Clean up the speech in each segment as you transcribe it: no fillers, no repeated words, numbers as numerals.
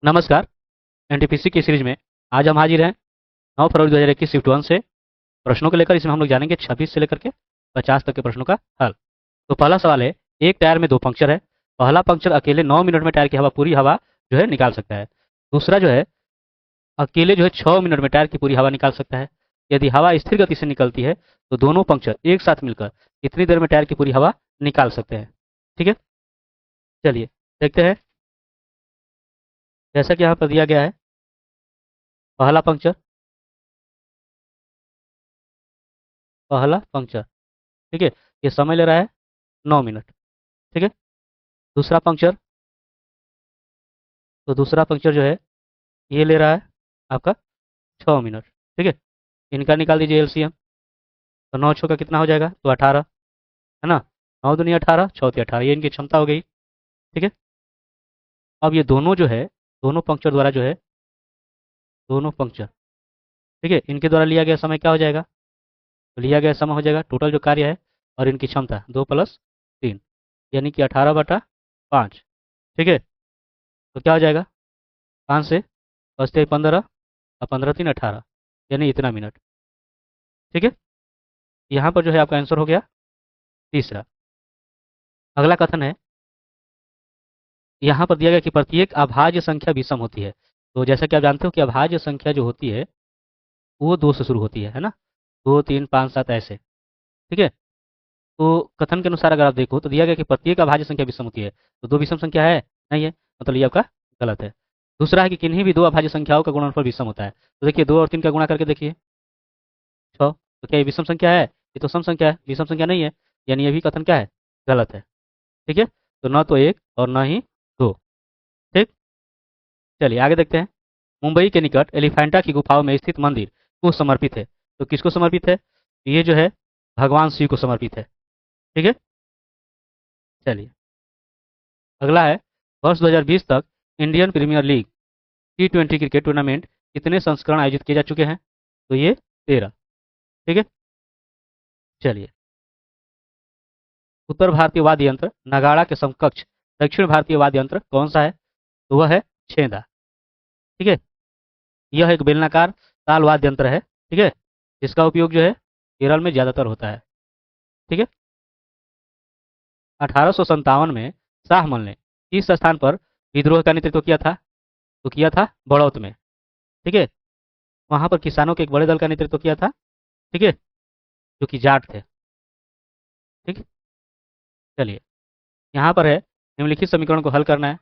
नमस्कार। एनटीपीसी की सीरीज में आज हम हाजिर हैं 9 फरवरी 2021 शिफ्ट 1 से प्रश्नों को लेकर। इसमें हम लोग जानेंगे 26 से लेकर के 50 तक के प्रश्नों का हल। तो पहला सवाल है, एक टायर में दो पंक्चर है। पहला पंक्चर अकेले 9 मिनट में टायर की हवा पूरी हवा जो है निकाल सकता है। दूसरा जो है अकेले जो है 6 मिनट में टायर की पूरी हवा निकाल सकता है। यदि हवा स्थिर गति से निकलती है तो दोनों पंक्चर एक साथ मिलकर कितनी देर में टायर की पूरी हवा निकाल सकते हैं। ठीक है, चलिए देखते हैं। जैसा कि यहाँ पर दिया गया है, पहला पंक्चर पहला पंक्चर ठीक है, ये समय ले रहा है 9 मिनट। ठीक है, दूसरा पंक्चर तो दूसरा पंक्चर जो है ये ले रहा है आपका 6 मिनट। ठीक है, इनका निकाल दीजिए एलसीएम। तो 9 का कितना हो जाएगा, तो 18 है ना। 9 दूनी 18, 6 × 18, ये इनकी क्षमता हो गई। ठीक है, अब ये दोनों जो है दोनों पंक्चर द्वारा जो है दोनों पंक्चर ठीक है, इनके द्वारा लिया गया समय क्या हो जाएगा, तो लिया गया समय हो जाएगा टोटल जो कार्य है और इनकी क्षमता 2 + 3 यानी कि 18/5। ठीक है, तो क्या हो जाएगा, 5 से बचते 15 और 15 × 3 = 18 यानी इतना मिनट। ठीक है, यहाँ पर जो है आपका आंसर हो गया तीसरा। अगला कथन है, यहाँ पर दिया गया कि प्रत्येक अभाज्य संख्या विषम होती है। तो जैसा कि आप जानते हो कि अभाज्य संख्या जो होती है वो 2 से शुरू होती है ना। 2, 3, 5, 7 ऐसे। ठीक है, तो कथन के अनुसार अगर आप देखो तो दिया गया कि प्रत्येक अभाज्य संख्या विषम होती है। तो दो विषम संख्या है नहीं है, मतलब ये आपका गलत है। दूसरा है कि किन्हीं भी दो अभाज्य संख्याओं का गुणनफल विषम होता है। तो देखिए 2 और 3 का गुणा करके देखिए 6। तो क्या ये विषम संख्या है, ये तो सम संख्या है, विषम संख्या नहीं है। यानी ये भी कथन क्या है, गलत है। ठीक है, तो न तो एक और न ही दो। ठीक, चलिए आगे देखते हैं। मुंबई के निकट एलिफेंटा की गुफाओं में स्थित मंदिर को समर्पित है। तो किसको समर्पित है, ये जो है भगवान शिव को समर्पित है। ठीक है, चलिए अगला है, वर्ष 2020 तक Indian Premier League T20 cricket tournament कितने संस्करण आयोजित किए जा चुके हैं, तो ये 13। ठीक है, चलिए उत्तर भारतीय वाद्य यंत्र नगाड़ा के समकक्ष दक्षिण भारतीय वाद्य यंत्र कौन सा है, तो वह है छेदा। ठीक है, यह एक बेलनाकार ताल वाद्य यंत्र है। ठीक है, जिसका उपयोग जो है केरल में ज्यादातर होता है। ठीक है, 1857 में शाहमल ने किस स्थान पर विद्रोह का नेतृत्व किया था, तो किया था बड़ौत में। ठीक है, वहां पर किसानों के एक बड़े दल का नेतृत्व किया था। ठीक है, जो कि जाट थे। ठीक, चलिए यहाँ पर है, निम्नलिखित समीकरण को हल करना है।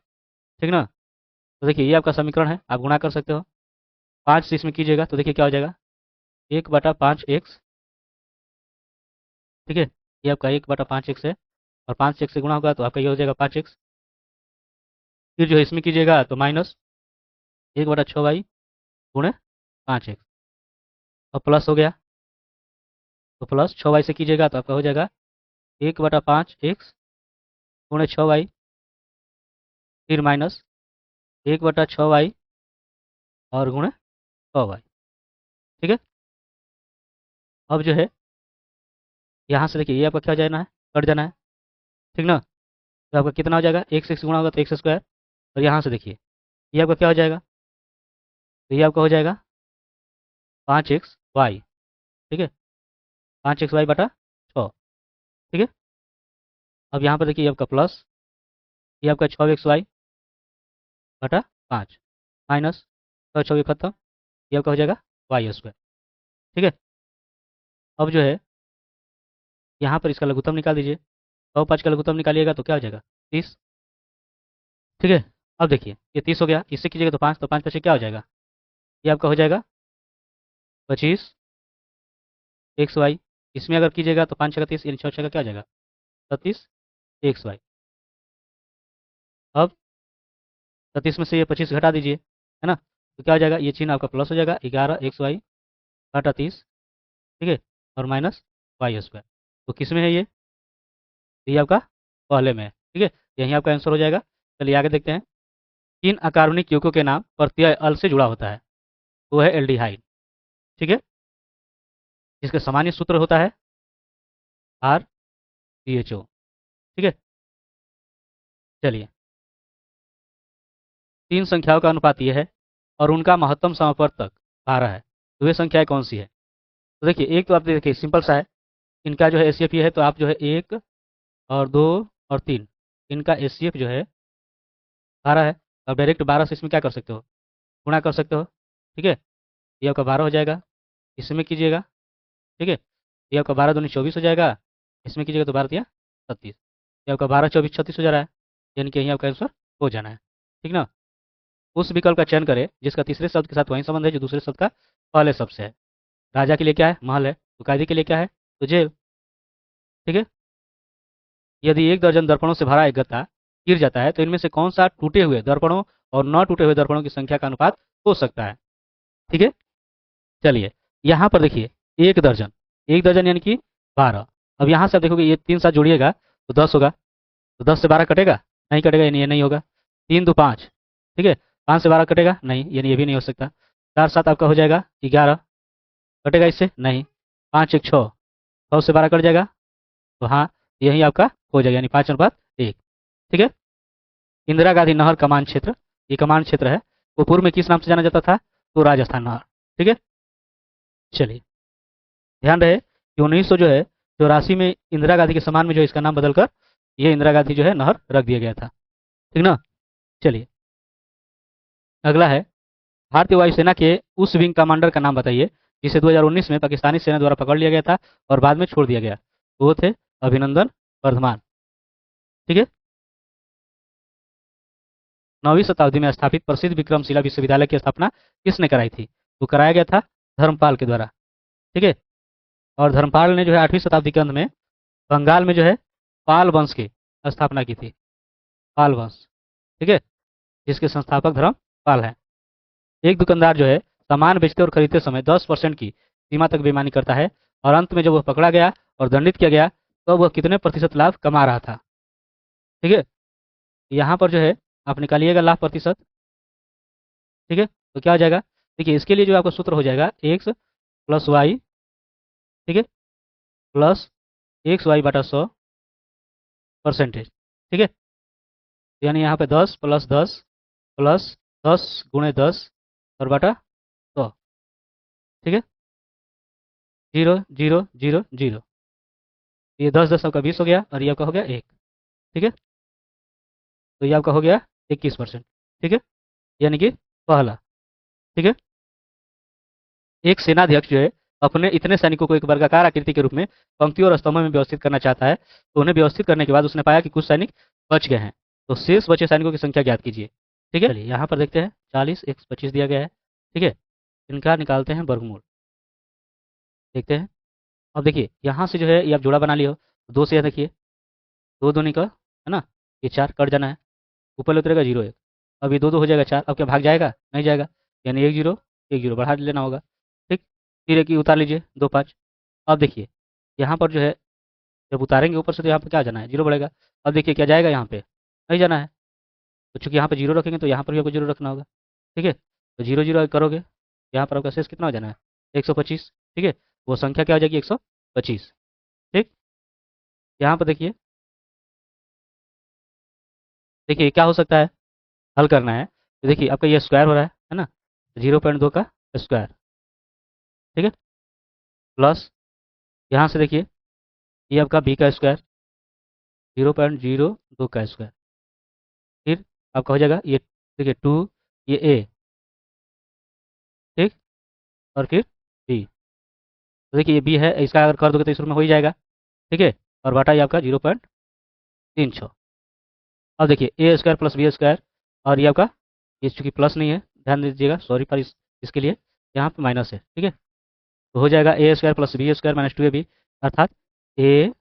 ठीक ना, तो देखिए ये आपका समीकरण है, आप गुणा कर सकते हो। 5 से इसमें कीजिएगा तो देखिए क्या हो जाएगा, 1/5x। ठीक है, ये आपका 1/5x है, और 5x से गुणा होगा तो आपका ये हो जाएगा 5x। फिर जो है इसमें कीजिएगा तो माइनस 1/6y गुणे 5x, और प्लस हो गया तो प्लस 6y से कीजिएगा तो आपका हो जाएगा 1/5x गुणे 6y, फिर माइनस 1/6y और गुणे 6y। ठीक है, अब जो है यहाँ से देखिए ये आपका क्या हो जाना है, कट जाना है। ठीक ना, तो आपका कितना हो जाएगा, एक से x गुणा होगा तो x²। और यहाँ से देखिए ये आपका क्या हो जाएगा, तो ये आपका हो जाएगा 5xy। ठीक है, 5xy/6। ठीक है, अब यहाँ पर देखिए ये आपका प्लस, ये आपका 6xy/5 माइनस 6 खत्म, ये आपका हो जाएगा y²। ठीक है, अब जो है यहाँ पर इसका लघुत्तम निकाल दीजिए। 105 का लघुत्तम निकालिएगा तो क्या हो जाएगा, 30। ठीक है, अब देखिए ये 30 हो गया, इससे कीजिएगा तो 5, तो 5 5 क्या हो जाएगा, ये आपका हो जाएगा 25xy। इसमें अगर कीजिएगा तो 5 6 30, यानी 6 6 क्या हो जाएगा, 36xy। अब 36 में से ये 25 घटा दीजिए, है ना, तो क्या हो जाएगा, ये चिन्ह आपका प्लस हो जाएगा, 11xy/30। ठीक है, और माइनस y²। तो किस में है ये आपका पहले में है। ठीक है, यही आपका आंसर हो जाएगा। चलिए आगे देखते हैं। किन अकार्बनिक यौगिकों के नाम प्रत्यय अल से जुड़ा होता है, वो है एल्डिहाइड। ठीक है, जिसका सामान्य सूत्र होता है RCHO। ठीक है, चलिए तीन संख्याओं का अनुपात ये है और उनका महत्तम समापवर्तक 12 है, तो वे संख्याएं कौन सी है? तो देखिए, एक तो आप देखिए सिंपल सा है, इनका जो है एचसीएफ ये है, तो आप जो है 1 और 2 और 3, इनका एचसीएफ जो है 12 है। अब डायरेक्ट 12 से इसमें क्या कर सकते हो, गुणा कर सकते हो। ठीक है, ये आपका 12 हो जाएगा, इसमें कीजिएगा। ठीक है, ये आपका 12 दूनी 24 हो जाएगा, इसमें कीजिएगा तो 12 तिया 36, ये आपका 12 24 36 हो जा रहा है, यानी कि यहीं आपका आंसर हो जाना है। ठीक ना। उस विकल्प का चयन करें जिसका तीसरे शब्द के साथ वही संबंध है जो दूसरे शब्द का पहले शब्द से है। राजा के लिए क्या है, महल है, तो कायदे के लिए क्या है, तो जेल। ठीक है, यदि 1 दर्जन दर्पणों से भरा एक गत्ता गिर जाता है तो इनमें से कौन सा टूटे हुए दर्पणों और न टूटे हुए दर्पणों की संख्या का अनुपात हो सकता है? ठीक है, चलिए यहाँ पर देखिए, 1 दर्जन, 1 दर्जन यानी कि 12। अब यहाँ से आप देखोगे ये 3 साथ जोड़िएगा तो 10 होगा, तो 10 से 12 कटेगा, नहीं कटेगा, यानी ये नहीं होगा। 3 2 5, ठीक है, 5 से 12 कटेगा नहीं, यानी ये भी नहीं हो सकता। 4 7 आपका हो जाएगा 11, कटेगा इससे नहीं। 5 1 6, 6 से 12 कट जाएगा, तो हाँ यही आपका हो जाएगा, यानी 5:1। ठीक है, इंदिरा गांधी नहर कमान क्षेत्र, ये कमान क्षेत्र है, वो पूर्व में किस नाम से जाना जाता था, तो राजस्थान नहर। ठीक है, चलिए ध्यान रहे कि 1900 जो है 84 में इंदिरा गांधी के सम्मान में जो है इसका नाम बदलकर ये इंदिरा गांधी जो है नहर रख दिया गया था। ठीक ना। चलिए अगला है, भारतीय वायुसेना के उस विंग कमांडर का नाम बताइए जिसे 2019 में पाकिस्तानी सेना द्वारा पकड़ लिया गया था और बाद में छोड़ दिया गया। तो वो थे अभिनंदन वर्धमान। ठीक है, 9वीं शताब्दी में स्थापित प्रसिद्ध विक्रमशिला विश्वविद्यालय की स्थापना किसने कराई थी? तो कराया गया था धर्मपाल के द्वारा। ठीक है, और धर्मपाल ने जो है 8वीं शताब्दी के अंत में बंगाल में जो है पाल वंश की स्थापना की थी, पाल वंश। ठीक है, जिसके संस्थापक धर्मपाल हैं। एक दुकानदार जो है सामान बेचते और खरीदते समय 10% की सीमा तक बेईमानी करता है और अंत में जब वह पकड़ा गया और दंडित किया गया तो वह कितने प्रतिशत लाभ कमा रहा था? ठीक है, यहाँ पर जो है आप निकालिएगा लाभ प्रतिशत। ठीक है, तो क्या हो जाएगा, देखिए इसके लिए जो आपका सूत्र हो जाएगा एक्स प्लस वाई, ठीक है, प्लस एक्स वाई बटा 100%। ठीक है, यानी यहाँ पे 10 प्लस 10 प्लस 10 × 10 और बटा 100। ठीक है, 0 0 0 0, ये 10 10 आपका 20 हो गया और ये आपका हो गया 1। ठीक है, तो ये आपका हो गया 21%। ठीक है, यानी कि पहला। ठीक है, एक सेनाध्यक्ष जो है अपने इतने सैनिकों को एक वर्गाकार आकृति के रूप में पंक्तियों और स्तंभों में व्यवस्थित करना चाहता है, तो उन्हें व्यवस्थित करने के बाद उसने पाया कि कुछ सैनिक बच गए हैं, तो शेष बचे सैनिकों की संख्या ज्ञात कीजिए। ठीक है, चलिए यहाँ पर देखते हैं 40 x 25 दिया गया है। ठीक है, इनका निकालते हैं वर्गमूल, देखते हैं। अब देखिए यहाँ से जो है ये आप जोड़ा बना लियो, दो से यह देखिए, दो दूनी का है ना, ये 4 कट जाना है, ऊपर उतरेगा 0 1, अब ये 2 2 हो जाएगा 4, अब क्या भाग जाएगा, नहीं जाएगा, यानी 1 0 1 0 बढ़ा लेना होगा। ठीक, फिर एक ही उतार लीजिए 2 5। अब देखिए यहाँ पर जो है जब उतारेंगे ऊपर से तो यहाँ पर क्या जाना है, 0 बढ़ेगा। अब देखिए क्या जाएगा, यहाँ पे नहीं जाना है, तो चूंकि यहाँ पे 0 रखेंगे तो यहाँ पर भी आपको 0 रखना होगा। ठीक है, तो 0 0 करोगे, यहाँ पर आपका शेष कितना हो जाना है, 125। ठीक है, वो संख्या क्या हो जाएगी, 125। ठीक, यहाँ पर देखिए, देखिए क्या हो सकता है, हल करना है तो देखिए आपका ये स्क्वायर हो रहा है ना, 0.2 का स्क्वायर। ठीक है, प्लस यहाँ से देखिए ये आपका बी का स्क्वायर, 0.02 का स्क्वायर, फिर आपका हो जाएगा ये, देखिए 2, ये ए, ठीक, और फिर बी, तो देखिए ये बी है, इसका अगर कर दोगे तो इस रूप में हो ही जाएगा। ठीक है, और बटा ये आपका 0.36। अब देखिए ए स्क्वायर प्लस बी स्क्वायर, और ये आपका, ये चूंकि प्लस नहीं है ध्यान दीजिएगा, सॉरी फॉर इसके लिए यहाँ पे माइनस है। ठीक है, तो हो जाएगा A square plus B square minus 2ab, अर्थात ए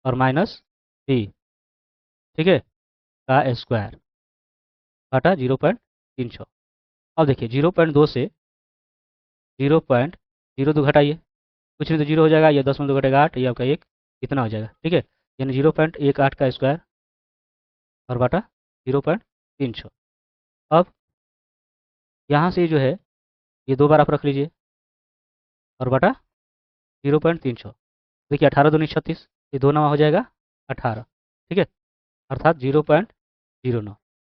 और माइनस बी, ठीक है, का स्क्वायर बटा 0.36। अब देखिए 0.2 से 0.02 घटाइए, कुछ नहीं तो 0 हो जाएगा, ये 10 में 2 घटेगा 8, ये आपका एक कितना हो जाएगा। ठीक है, यानी 0.18 का स्क्वायर और बटा 0.36। अब यहाँ से जो है ये 2 बार आप रख लीजिए और बटा 0.36, देखिए 18 दूनी 36, ये 2 नवा हो जाएगा 18। ठीक है, अर्थात 0.09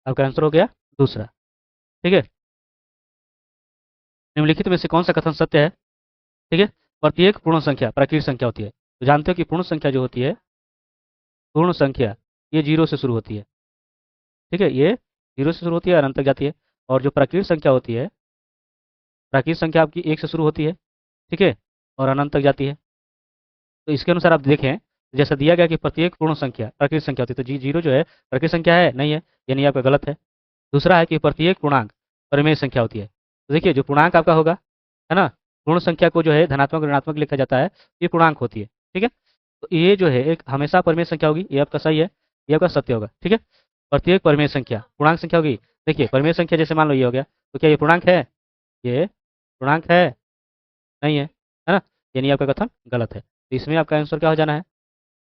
आपका आंसर हो गया दूसरा। ठीक है। निम्नलिखित में से कौन सा कथन सत्य है? ठीक है। प्रत्येक पूर्ण संख्या प्राकृत संख्या होती है। तो जानते हो कि पूर्ण संख्या जो होती है, पूर्ण संख्या, ये जीरो से शुरू होती है। ठीक है, ये जीरो से शुरू होती है और अनंत तक जाती है। और जो प्राकृत संख्या होती है, प्राकृत संख्या आपकी एक से शुरू होती है, ठीक है, और अनंत तक जाती है। तो इसके अनुसार आप देखें, जैसा दिया गया कि प्रत्येक पूर्ण संख्या प्राकृत संख्या होती है, तो जी जीरो जो है प्राकृत संख्या है नहीं है, यानी आपका गलत है। दूसरा है कि प्रत्येक पूर्णांक परिमेय संख्या होती है। तो देखिए जो पूर्णांक आपका होगा, है ना, पूर्ण संख्या को जो है धनात्मक ऋणात्मक लिखा जाता है, ये पूर्णांक होती है। ठीक है, तो ये जो है एक हमेशा परिमेय संख्या होगी, ये आपका सही है, ये आपका सत्य होगा। ठीक है, प्रत्येक परिमेय संख्या पूर्णांक संख्या होगी। देखिए परिमेय संख्या जैसे मान लो ये हो गया, तो क्या ये पूर्णांक है? ये पूर्णांक है नहीं है ना, यानी आपका कथन गलत है। तो इसमें आपका आंसर क्या हो जाना है?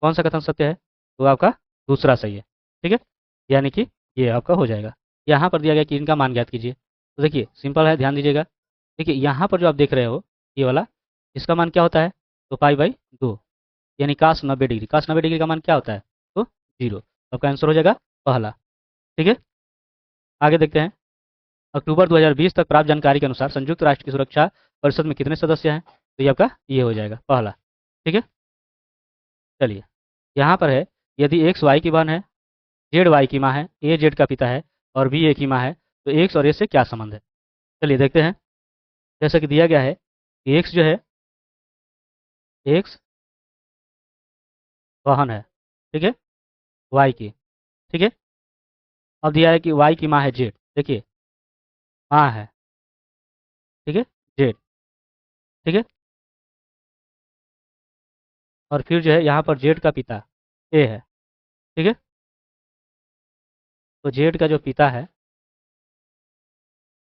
कौन सा कथन सत्य है? तो आपका दूसरा सही है। ठीक है, यानी कि ये आपका हो जाएगा। यहाँ पर दिया गया कि इनका मान ज्ञात कीजिए। तो देखिए सिंपल है, ध्यान दीजिएगा। देखिए यहाँ पर जो आप देख रहे हो ये वाला, इसका मान क्या होता है? तो पाई/2, यानी काश 90 डिग्री। काश 90 डिग्री का मान क्या होता है? तो जीरो। आपका आंसर हो जाएगा पहला। ठीक है, आगे देखते हैं। अक्टूबर 2020 तक प्राप्त जानकारी के अनुसार संयुक्त राष्ट्र की सुरक्षा परिषद में कितने सदस्य हैं? तो ये आपका ये हो जाएगा पहला। ठीक है, चलिए यहाँ पर है, यदि एक्स वाई की बहन है, जेड वाई की माँ है, ए जेड का पिता है और बी ए की माँ है, तो एक्स और ए से क्या संबंध है? चलिए देखते हैं। जैसा कि दिया गया है कि एक्स जो है, एक्स बहन है, ठीक है, वाई की। ठीक है, अब दिया है कि वाई की माँ है जेड। देखिए माँ है, ठीक है, जेड। ठीक है, और फिर जो है यहाँ पर जेड का पिता ए है। ठीक है, तो जेड का जो पिता है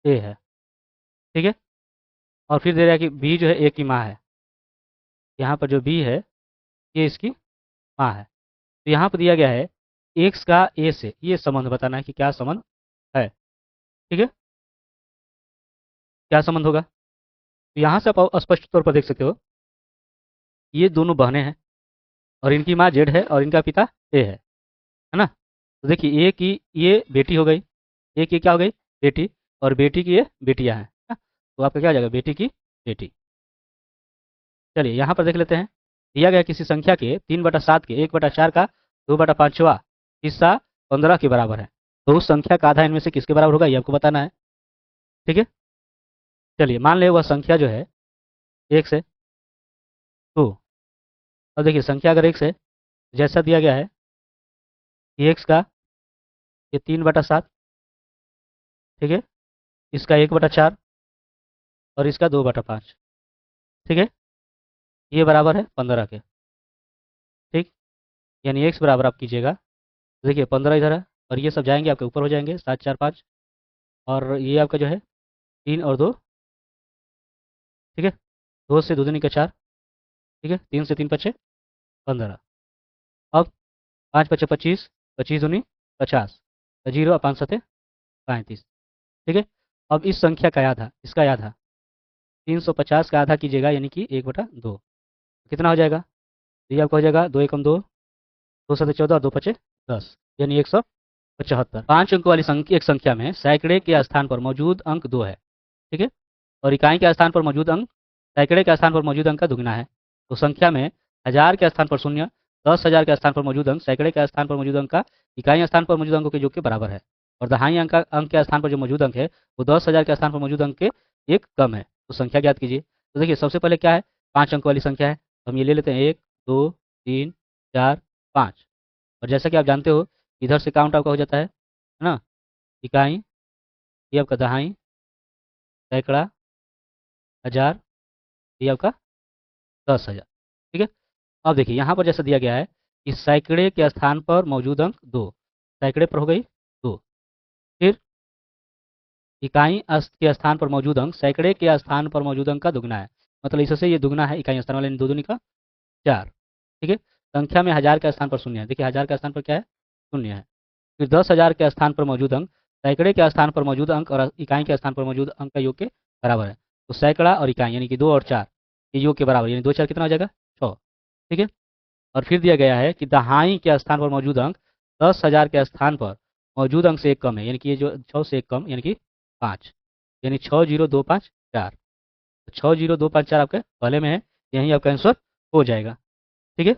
ए है। ठीक है, और फिर दे रहा है कि बी जो है ए की माँ है। यहाँ पर जो बी है ये इसकी माँ है। तो यहाँ पर दिया गया है एक्स का ए से ये संबंध बताना है कि क्या संबंध है। ठीक है, क्या संबंध होगा? तो यहाँ से आप स्पष्ट तौर पर देख सकते हो, ये दोनों बहनें हैं और इनकी माँ जेड है और इनका पिता ए है ना। तो देखिए ए की ये बेटी हो गई, ए की क्या हो गई? बेटी, और बेटी की ये बेटियां हैं ना? तो आपका क्या हो जाएगा? बेटी की बेटी। चलिए यहाँ पर देख लेते हैं। दिया गया किसी संख्या के 3/7 के 1/4 का 2/5वां हिस्सा 15 के बराबर है, तो उस संख्या का आधा इनमें से किसके बराबर होगा, ये आपको बताना है। ठीक है, चलिए मान ले वह संख्या जो है एक से, तो अब देखिए संख्या अगर एक से, जैसा दिया गया है कि एक्स का ये 3/7, ठीक है, इसका 1/4 और इसका 2/5। ठीक है, ये बराबर है 15 के। ठीक, यानी एक्स बराबर आप कीजिएगा, देखिए 15 इधर है और ये सब जाएंगे आपके ऊपर हो जाएंगे, 7 4 5, और ये आपका जो है 3 और 2। ठीक है, 2 से 2 दूनी का 4, ठीक है, 3 से 3 5 15। अब 5 5 25, 25 दूनी 50, जीरो और 5 7 35। ठीक है, अब इस संख्या का आधा, इसका आधा 350 का आधा कीजिएगा, यानी कि 1/2। कितना हो जाएगा? तो ये आपका हो जाएगा 2 एकम 2, 2 7 14 और 2 5 10, यानी 175। 5 अंक वाली एक संख्या में सैकड़े के स्थान पर मौजूद अंक 2 है। ठीक है, और इकाई के स्थान पर मौजूद अंक सैकड़े के स्थान पर मौजूद अंक का दुगना है। तो संख्या में 1000 के स्थान पर शून्य, 10,000 के स्थान पर मौजूद अंक सैकड़े के स्थान पर मौजूद अंक का इकाई स्थान पर मौजूद अंकों के योग के बराबर है। और दहाई अंक के स्थान पर जो मौजूद अंक है वो 10,000 के स्थान पर मौजूद अंक के एक कम है। तो संख्या ज्ञात कीजिए। तो देखिए सबसे पहले क्या है, 5 अंक वाली संख्या है, तो हम ये ले लेते हैं 1 2 3 4 5। और जैसा कि आप जानते हो इधर से काउंट आपका हो जाता है ना, इकाई, ये आपका दहाई, सैकड़ा, हजार, ये आपका 10,000। ठीक है, अब देखिए यहाँ पर जैसा दिया गया है कि सैकड़े के स्थान पर मौजूद अंक 2, सैकड़े पर हो गई 2, फिर इकाई के स्थान पर मौजूद अंक सैकड़े के स्थान पर मौजूद अंक का दुगना है, मतलब इससे ये दुगना है इकाई स्थान वाले, 2 दूनी का 4। ठीक है, संख्या में 1000 के स्थान पर शून्य है, देखिए 1000 के स्थान पर क्या है? शून्य है। फिर 10,000 के स्थान पर मौजूद अंक सैकड़े के स्थान पर मौजूद अंक और इकाई के स्थान पर मौजूद अंक का योग के बराबर है। तो सैकड़ा और इकाई यानी कि 2 और 4 ये योग के बराबर, यानी 2 4 कितना हो जाएगा? 6। ठीक है, और फिर दिया गया है कि दहाई के स्थान पर मौजूद अंक 10,000 के स्थान पर मौजूद अंक से एक कम है, यानी कि ये जो 6 से एक कम, यानी कि 5, यानी 6025 4। तो 6025 4 आपके पहले में है, यही आपका आंसर हो जाएगा। ठीक है,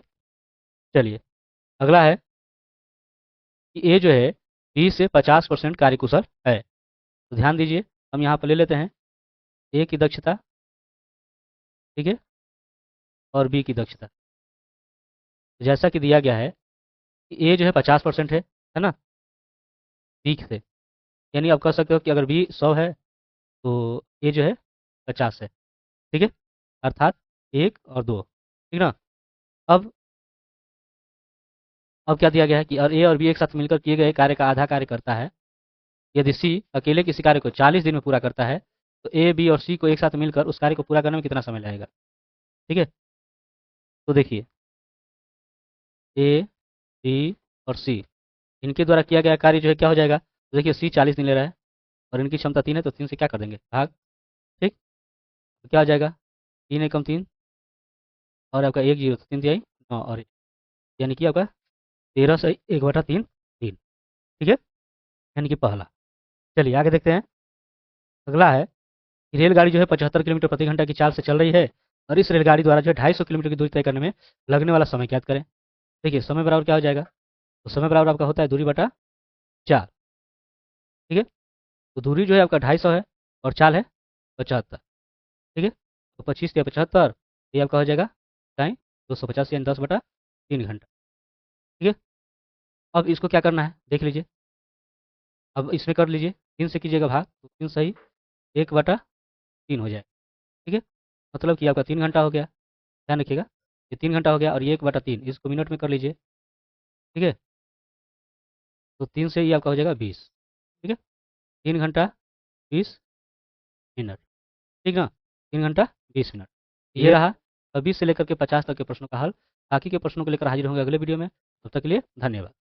चलिए अगला है कि ए जो है बी से 50% कार्यकुशल है। तो ध्यान दीजिए, हम यहाँ पर ले लेते हैं ए की दक्षता, ठीक है, और बी की दक्षता। तो जैसा कि दिया गया है कि ए जो है 50% है ना, बी से, यानी आप कह सकते हो कि अगर बी 100 है तो ए जो है 50 है। ठीक है, अर्थात 1 और 2, ठीक ना। अब अब क्या दिया गया है कि और ए और बी एक साथ मिलकर किए गए कार्य का आधा कार्य करता है। यदि सी अकेले किसी कार्य को 40 दिन में पूरा करता है तो ए बी और सी को एक साथ मिलकर उस कार्य को पूरा करने में कितना समय लगेगा। ठीक है, तो देखिए ए बी और सी, इनके द्वारा किया गया कार्य जो है क्या हो जाएगा। तो देखिए सी 40 दिन ले रहा है और इनकी क्षमता 3 है, तो 3 से क्या कर देंगे, भाग। ठीक, तो क्या हो जाएगा, 3 एकम 3, और आपका 1 0 तो 3 तिहाई 9, और यानी कि आपका 13 से 1/3 दिन। ठीक है, यानी कि पहला। चलिए आगे देखते हैं। अगला है कि रेलगाड़ी जो है 75 किलोमीटर प्रति घंटा की चाल से चल रही है और इस रेलगाड़ी द्वारा जो है 250 किलोमीटर की दूरी तय करने में लगने वाला समय ज्ञात करें। देखिए समय बराबर क्या हो जाएगा, तो समय बराबर आपका होता है दूरी बटा 4। ठीक है, तो दूरी जो है आपका 250 है और चाल है 75। ठीक है, तो 25 या 75, ये आपका हो जाएगा टाइम 250, यानी 10/3 घंटा। ठीक है, अब इसको क्या करना है देख लीजिए। अब इसमें कर लीजिए, 3 से कीजिएगा भाग, तो 3 सही 1/3 हो जाए। ठीक है, मतलब कि आपका 3 घंटा हो गया। ध्यान रखिएगा, ये 3 घंटा हो गया और ये 1/3, इसको मिनट में कर लीजिए। ठीक है, तो 3 से ये आपका हो जाएगा 20। ठीक है, 3 घंटा 20 मिनट। ठीक ना, 3 घंटा 20 मिनट। ये रहा 20 से लेकर के 50 तक के प्रश्नों का हल। बाकी के प्रश्नों को लेकर हाजिर होंगे अगले वीडियो में। तब तक के लिए धन्यवाद।